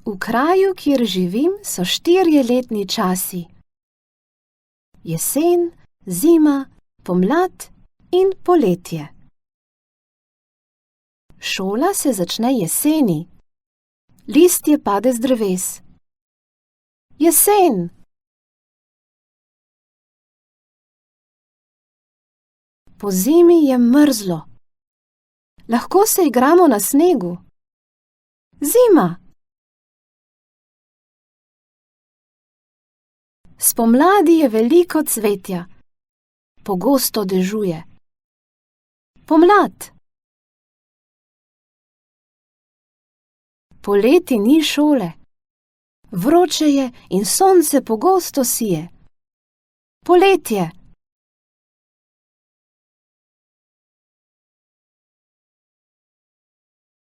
V kraju, kjer živim, so 4 letni časi: jesen, zima, pomlad in poletje. Šola se začne jeseni. Listje pade z dreves. Jesen! Po zimi je mrzlo. Lahko se igramo na snegu. Zima! Spomladi je veliko cvetja. Pogosto dežuje. Pomlad! Poleti ni šole. Vroče je in sonce pogosto sije. Poletje!